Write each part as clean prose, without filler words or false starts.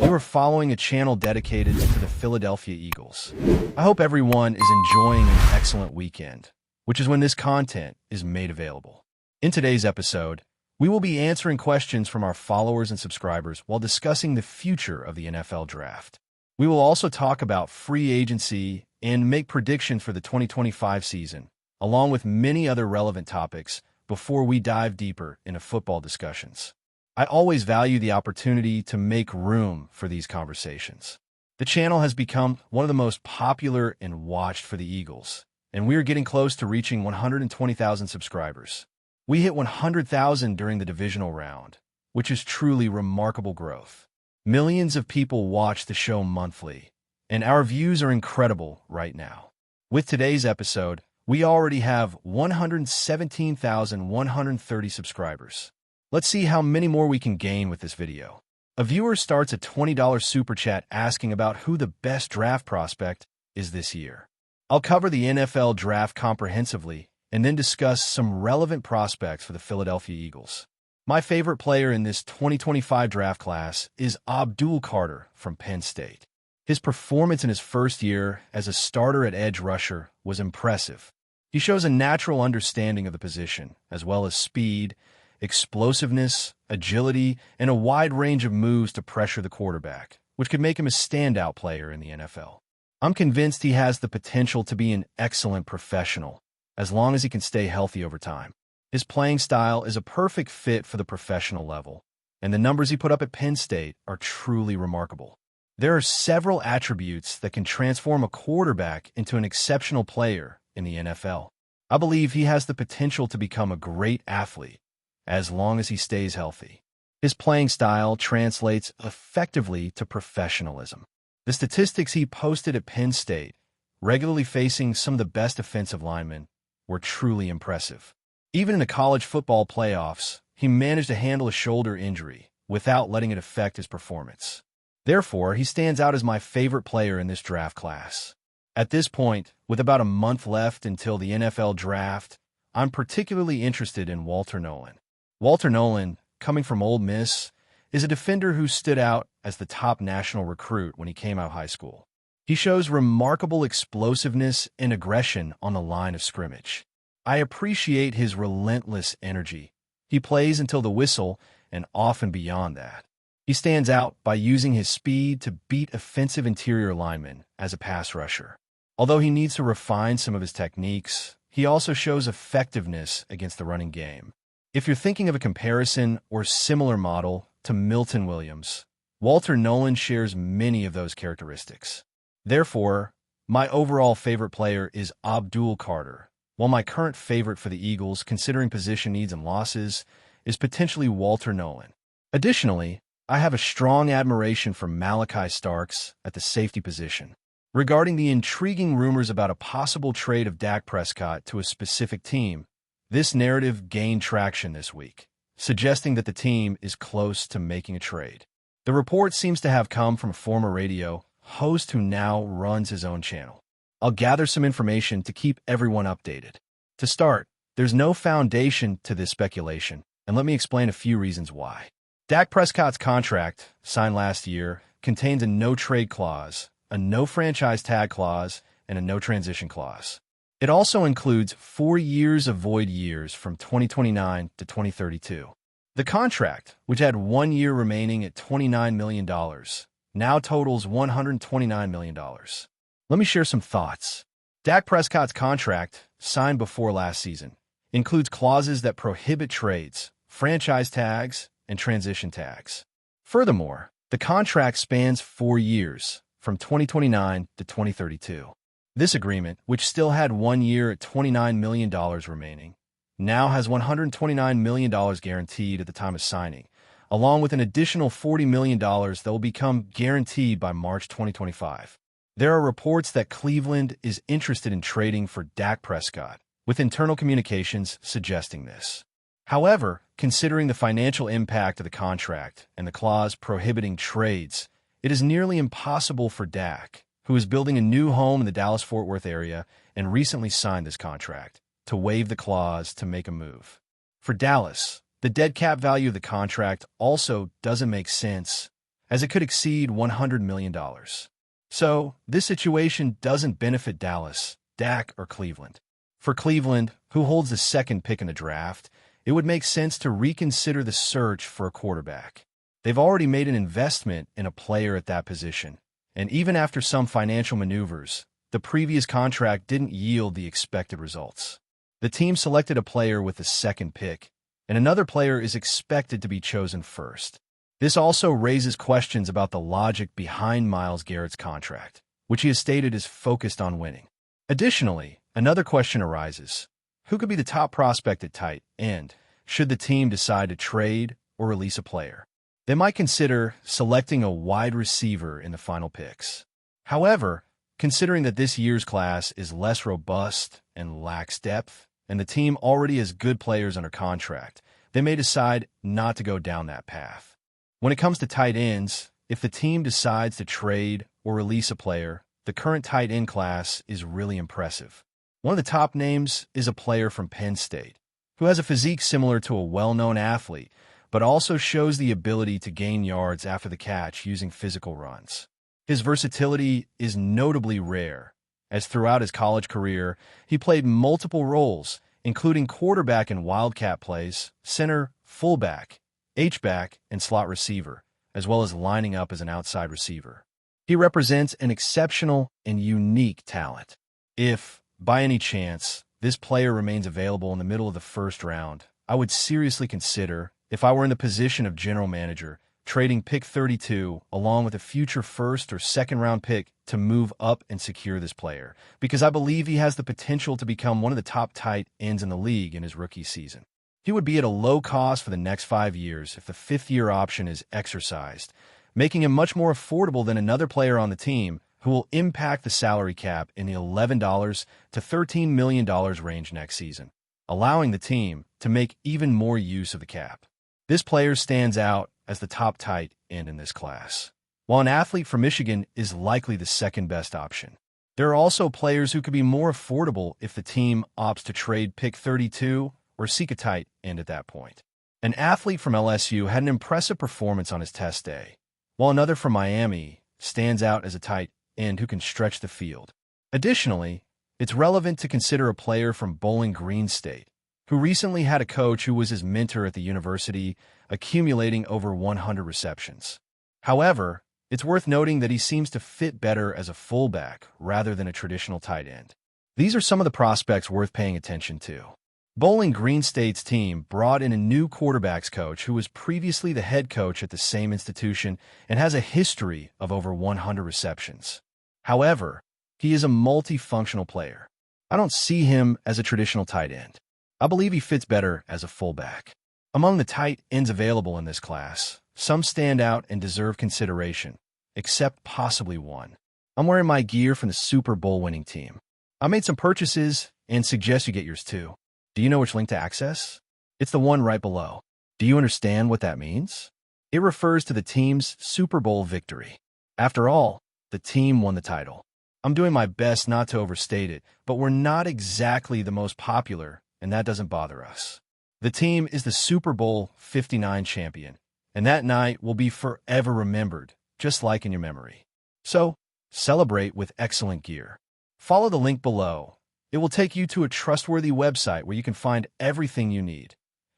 you are following a channel dedicated to the Philadelphia Eagles. I hope everyone is enjoying an excellent weekend, which is when this content is made available. In today's episode, we will be answering questions from our followers and subscribers while discussing the future of the NFL Draft. We will also talk about free agency and make predictions for the 2025 season, along with many other relevant topics before we dive deeper into football discussions. I always value the opportunity to make room for these conversations. The channel has become one of the most popular and watched for the Eagles, and we are getting close to reaching 120,000 subscribers. We hit 100,000 during the divisional round, which is truly remarkable growth. Millions of people watch the show monthly, and our views are incredible right now. With today's episode, we already have 117,130 subscribers. Let's see how many more we can gain with this video. A viewer starts a $20 super chat asking about who the best draft prospect is this year. I'll cover the NFL draft comprehensively and then discuss some relevant prospects for the Philadelphia Eagles. My favorite player in this 2025 draft class is Abdul Carter from Penn State. His performance in his first year as a starter at edge rusher was impressive. He shows a natural understanding of the position, as well as speed, explosiveness, agility, and a wide range of moves to pressure the quarterback, which could make him a standout player in the NFL. I'm convinced he has the potential to be an excellent professional, as long as he can stay healthy over time. His playing style is a perfect fit for the professional level, and the numbers he put up at Penn State are truly remarkable. There are several attributes that can transform a quarterback into an exceptional player in the NFL. I believe he has the potential to become a great athlete, as long as he stays healthy. His playing style translates effectively to professionalism. The statistics he posted at Penn State, regularly facing some of the best offensive linemen, were truly impressive. Even in the college football playoffs, he managed to handle a shoulder injury without letting it affect his performance. Therefore, he stands out as my favorite player in this draft class. At this point, with about a month left until the NFL Draft, I'm particularly interested in Walter Nolen. Walter Nolen, coming from Ole Miss, is a defender who stood out as the top national recruit when he came out of high school. He shows remarkable explosiveness and aggression on the line of scrimmage. I appreciate his relentless energy. He plays until the whistle and often beyond that. He stands out by using his speed to beat offensive interior linemen as a pass rusher. Although he needs to refine some of his techniques, he also shows effectiveness against the running game. If you're thinking of a comparison or similar model to Milton Williams, Walter Nolen shares many of those characteristics. Therefore, my overall favorite player is Abdul Carter, while my current favorite for the Eagles, considering position needs and losses, is potentially Walter Nolen. Additionally, I have a strong admiration for Malachi Starks at the safety position. Regarding the intriguing rumors about a possible trade of Dak Prescott to a specific team, this narrative gained traction this week, suggesting that the team is close to making a trade. The report seems to have come from a former radio host who now runs his own channel. I'll gather some information to keep everyone updated. To start, there's no foundation to this speculation, and let me explain a few reasons why. Dak Prescott's contract, signed last year, contains a no-trade clause, a no-franchise tag clause, and a no-transition clause. It also includes 4 years of void years from 2029 to 2032. The contract, which had 1 year remaining at $29 million, now totals $129 million. Let me share some thoughts. Dak Prescott's contract, signed before last season, includes clauses that prohibit trades, franchise tags, and transition tags. Furthermore, the contract spans 4 years, from 2029 to 2032. This agreement, which still had 1 year at $29 million remaining, now has $129 million guaranteed at the time of signing, along with an additional $40 million that will become guaranteed by March 2025. There are reports that Cleveland is interested in trading for Dak Prescott, with internal communications suggesting this. However, considering the financial impact of the contract and the clause prohibiting trades, it is nearly impossible for Dak, who is building a new home in the Dallas-Fort Worth area and recently signed this contract, to waive the clause to make a move. For Dallas, the dead cap value of the contract also doesn't make sense, as it could exceed $100 million. So, this situation doesn't benefit Dallas, Dak, or Cleveland. For Cleveland, who holds the second pick in the draft, it would make sense to reconsider the search for a quarterback. They've already made an investment in a player at that position, and even after some financial maneuvers, the previous contract didn't yield the expected results. The team selected a player with the second pick, and another player is expected to be chosen first. This also raises questions about the logic behind Myles Garrett's contract, which he has stated is focused on winning. Additionally, another question arises. Who could be the top prospect at tight end should the team decide to trade or release a player? They might consider selecting a wide receiver in the final picks. However, considering that this year's class is less robust and lacks depth, and the team already has good players under contract, they may decide not to go down that path. When it comes to tight ends, if the team decides to trade or release a player, the current tight end class is really impressive. One of the top names is a player from Penn State, who has a physique similar to a well-known athlete, but also shows the ability to gain yards after the catch using physical runs. His versatility is notably rare, as throughout his college career, he played multiple roles, including quarterback in wildcat plays, center, fullback, H-back, and slot receiver, as well as lining up as an outside receiver. He represents an exceptional and unique talent. If, by any chance, this player remains available in the middle of the first round, I would seriously consider, if I were in the position of general manager, trading pick 32 along with a future first or second round pick to move up and secure this player, because I believe he has the potential to become one of the top tight ends in the league in his rookie season. He would be at a low cost for the next 5 years if the fifth-year option is exercised, making him much more affordable than another player on the team who will impact the salary cap in the $11 to $13 million range next season, allowing the team to make even more use of the cap. This player stands out as the top tight end in this class, while an athlete from Michigan is likely the second best option. There are also players who could be more affordable if the team opts to trade pick 32 or seek a tight end at that point. An athlete from LSU had an impressive performance on his test day, while another from Miami stands out as a tight end who can stretch the field. Additionally, it's relevant to consider a player from Bowling Green State, who recently had a coach who was his mentor at the university, accumulating over 100 receptions. However, it's worth noting that he seems to fit better as a fullback rather than a traditional tight end. These are some of the prospects worth paying attention to. Bowling Green State's team brought in a new quarterbacks coach who was previously the head coach at the same institution and has a history of over 100 receptions. However, he is a multifunctional player. I don't see him as a traditional tight end. I believe he fits better as a fullback. Among the tight ends available in this class, some stand out and deserve consideration, except possibly one. I'm wearing my gear from the Super Bowl winning team. I made some purchases and suggest you get yours too. Do you know which link to access? It's the one right below. Do you understand what that means? It refers to the team's Super Bowl victory. After all, the team won the title. I'm doing my best not to overstate it, but we're not exactly the most popular, and that doesn't bother us. The team is the Super Bowl 59 champion, and that night will be forever remembered, just like in your memory. So, celebrate with excellent gear. Follow the link below. It will take you to a trustworthy website where you can find everything you need: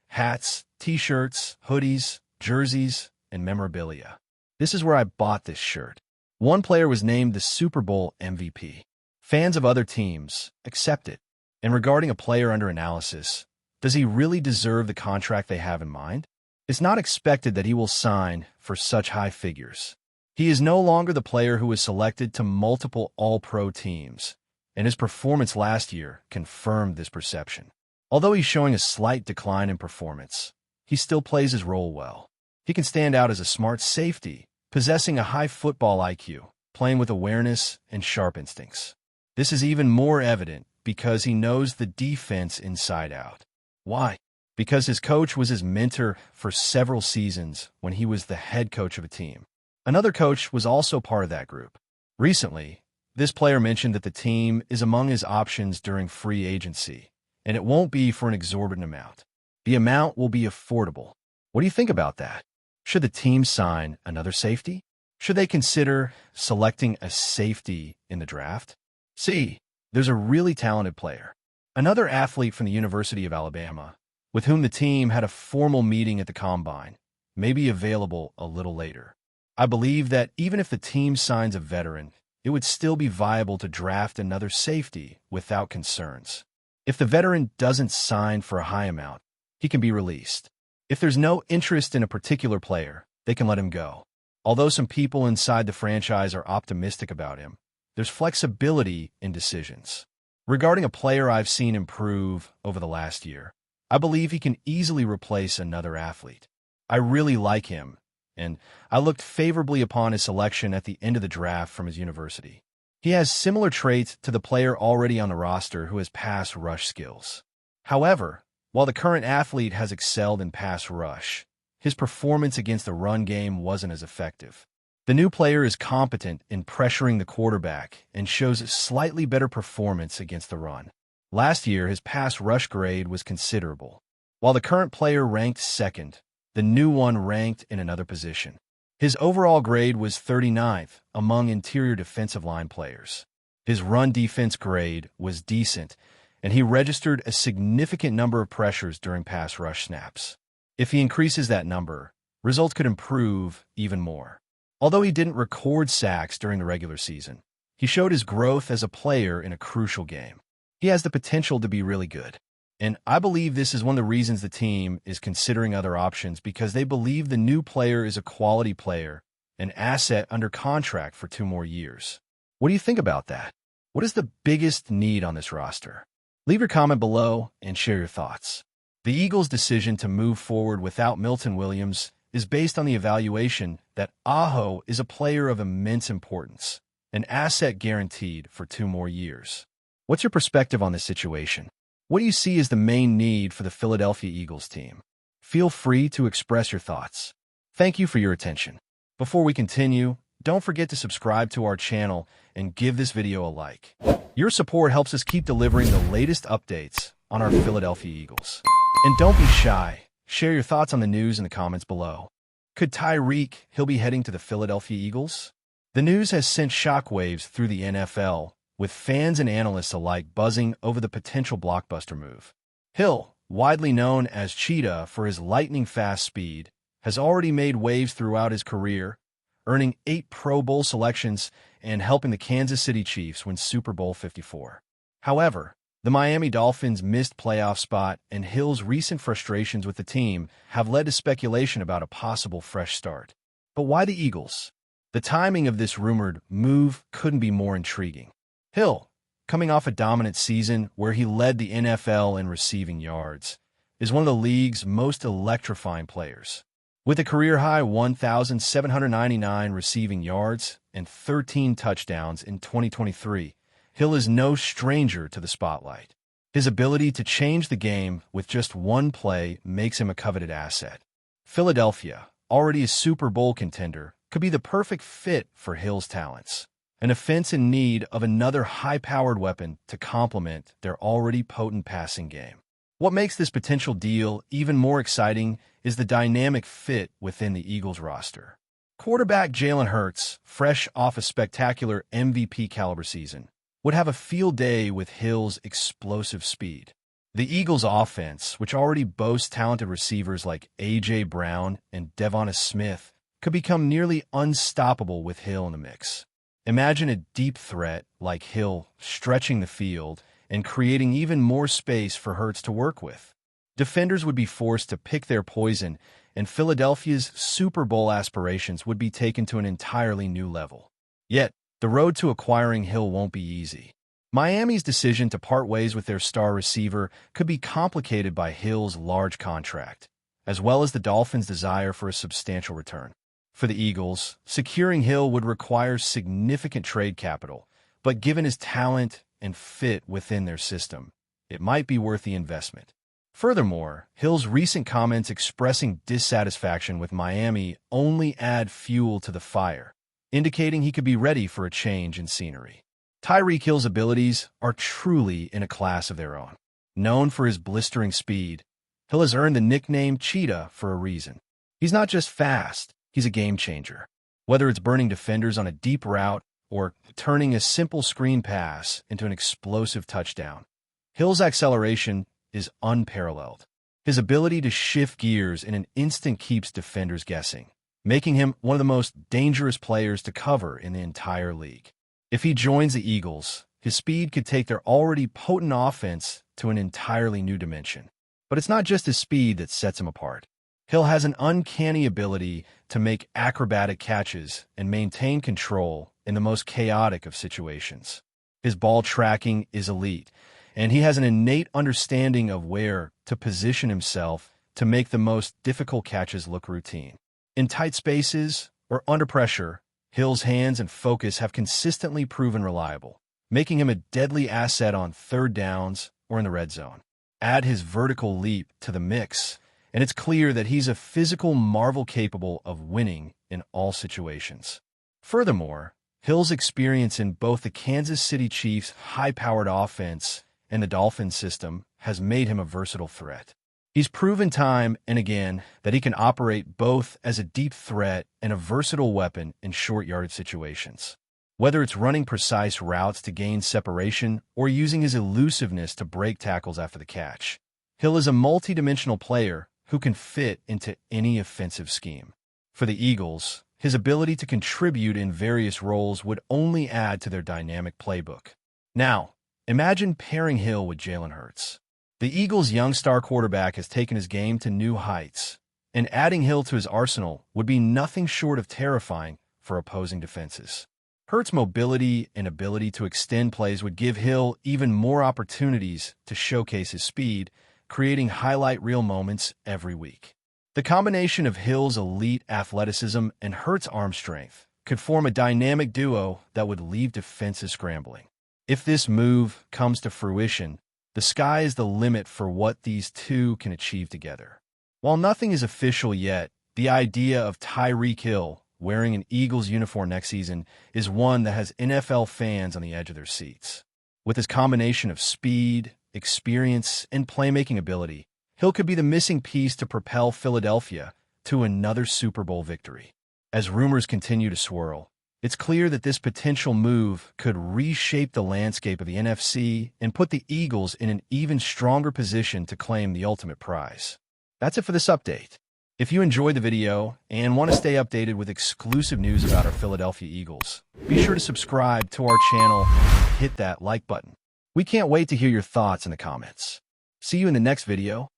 hats, t-shirts, hoodies, jerseys, and memorabilia. This is where I bought this shirt. One player was named the Super Bowl MVP. Fans of other teams accept it. And regarding a player under analysis, does he really deserve the contract they have in mind? It's not expected that he will sign for such high figures. He is no longer the player who was selected to multiple All-Pro teams, and his performance last year confirmed this perception. Although he's showing a slight decline in performance, he still plays his role well. He can stand out as a smart safety, possessing a high football IQ, playing with awareness and sharp instincts. This is even more evident because he knows the defense inside out. Why? Because his coach was his mentor for several seasons when he was the head coach of a team. Another coach was also part of that group. Recently, this player mentioned that the team is among his options during free agency, and it won't be for an exorbitant amount. The amount will be affordable. What do you think about that? Should the team sign another safety? Should they consider selecting a safety in the draft? C. There's a really talented player. Another athlete from the University of Alabama, with whom the team had a formal meeting at the Combine, may be available a little later. I believe that even if the team signs a veteran, it would still be viable to draft another safety without concerns. If the veteran doesn't sign for a high amount, he can be released. If there's no interest in a particular player, they can let him go. Although some people inside the franchise are optimistic about him, there's flexibility in decisions. Regarding a player I've seen improve over the last year, I believe he can easily replace another athlete. I really like him, and I looked favorably upon his selection at the end of the draft from his university. He has similar traits to the player already on the roster who has pass rush skills. However, while the current athlete has excelled in pass rush, his performance against the run game wasn't as effective. The new player is competent in pressuring the quarterback and shows a slightly better performance against the run. Last year, his pass rush grade was considerable. While the current player ranked second, the new one ranked in another position. His overall grade was 39th among interior defensive line players. His run defense grade was decent, and he registered a significant number of pressures during pass rush snaps. If he increases that number, results could improve even more. Although he didn't record sacks during the regular season, he showed his growth as a player in a crucial game. He has the potential to be really good. And I believe this is one of the reasons the team is considering other options, because they believe the new player is a quality player, an asset under contract for 2 more years. What do you think about that? What is the biggest need on this roster? Leave your comment below and share your thoughts. The Eagles' decision to move forward without Milton Williams is based on the evaluation that Aho is a player of immense importance, an asset guaranteed for 2 more years. What's your perspective on this situation? What do you see as the main need for the Philadelphia Eagles team? Feel free to express your thoughts. Thank you for your attention. Before we continue, don't forget to subscribe to our channel and give this video a like. Your support helps us keep delivering the latest updates on our Philadelphia Eagles. And don't be shy. Share your thoughts on the news in the comments below. Could Tyreek Hill be heading to the Philadelphia Eagles? The news has sent shockwaves through the NFL, with fans and analysts alike buzzing over the potential blockbuster move. Hill, widely known as Cheetah for his lightning-fast speed, has already made waves throughout his career, earning 8 Pro Bowl selections and helping the Kansas City Chiefs win Super Bowl 54. However, the Miami Dolphins' missed playoff spot and Hill's recent frustrations with the team have led to speculation about a possible fresh start. But why the Eagles? The timing of this rumored move couldn't be more intriguing. Hill, coming off a dominant season where he led the NFL in receiving yards, is one of the league's most electrifying players. With a career-high 1,799 receiving yards and 13 touchdowns in 2023, Hill is no stranger to the spotlight. His ability to change the game with just one play makes him a coveted asset. Philadelphia, already a Super Bowl contender, could be the perfect fit for Hill's talents. An offense in need of another high-powered weapon to complement their already potent passing game. What makes this potential deal even more exciting is the dynamic fit within the Eagles roster. Quarterback Jalen Hurts, fresh off a spectacular MVP-caliber season, would have a field day with Hill's explosive speed. The Eagles' offense, which already boasts talented receivers like A.J. Brown and Devonta Smith, could become nearly unstoppable with Hill in the mix. Imagine a deep threat like Hill stretching the field and creating even more space for Hurts to work with. Defenders would be forced to pick their poison, and Philadelphia's Super Bowl aspirations would be taken to an entirely new level. Yet, the road to acquiring Hill won't be easy. Miami's decision to part ways with their star receiver could be complicated by Hill's large contract, as well as the Dolphins' desire for a substantial return. For the Eagles, securing Hill would require significant trade capital, but given his talent and fit within their system, it might be worth the investment. Furthermore, Hill's recent comments expressing dissatisfaction with Miami only add fuel to the fire, indicating he could be ready for a change in scenery. Tyreek Hill's abilities are truly in a class of their own. Known for his blistering speed, Hill has earned the nickname Cheetah for a reason. He's not just fast, he's a game changer. Whether it's burning defenders on a deep route or turning a simple screen pass into an explosive touchdown, Hill's acceleration is unparalleled. His ability to shift gears in an instant keeps defenders guessing, making him one of the most dangerous players to cover in the entire league. If he joins the Eagles, his speed could take their already potent offense to an entirely new dimension. But it's not just his speed that sets him apart. Hill has an uncanny ability to make acrobatic catches and maintain control in the most chaotic of situations. His ball tracking is elite, and he has an innate understanding of where to position himself to make the most difficult catches look routine. In tight spaces or under pressure, Hill's hands and focus have consistently proven reliable, making him a deadly asset on third downs or in the red zone. Add his vertical leap to the mix, and it's clear that he's a physical marvel capable of winning in all situations. Furthermore, Hill's experience in both the Kansas City Chiefs' high-powered offense and the Dolphins system has made him a versatile threat. He's proven time and again that he can operate both as a deep threat and a versatile weapon in short-yardage situations. Whether it's running precise routes to gain separation or using his elusiveness to break tackles after the catch, Hill is a multi-dimensional player who can fit into any offensive scheme. For the Eagles, his ability to contribute in various roles would only add to their dynamic playbook. Now, imagine pairing Hill with Jalen Hurts. The Eagles' young star quarterback has taken his game to new heights, and adding Hill to his arsenal would be nothing short of terrifying for opposing defenses. Hurts' mobility and ability to extend plays would give Hill even more opportunities to showcase his speed, creating highlight reel moments every week. The combination of Hill's elite athleticism and Hurts' arm strength could form a dynamic duo that would leave defenses scrambling. If this move comes to fruition, the sky is the limit for what these two can achieve together. While nothing is official yet, the idea of Tyreek Hill wearing an Eagles uniform next season is one that has NFL fans on the edge of their seats. With his combination of speed, experience, and playmaking ability, Hill could be the missing piece to propel Philadelphia to another Super Bowl victory. As rumors continue to swirl, it's clear that this potential move could reshape the landscape of the NFC and put the Eagles in an even stronger position to claim the ultimate prize. That's it for this update. If you enjoyed the video and want to stay updated with exclusive news about our Philadelphia Eagles, be sure to subscribe to our channel and hit that like button. We can't wait to hear your thoughts in the comments. See you in the next video.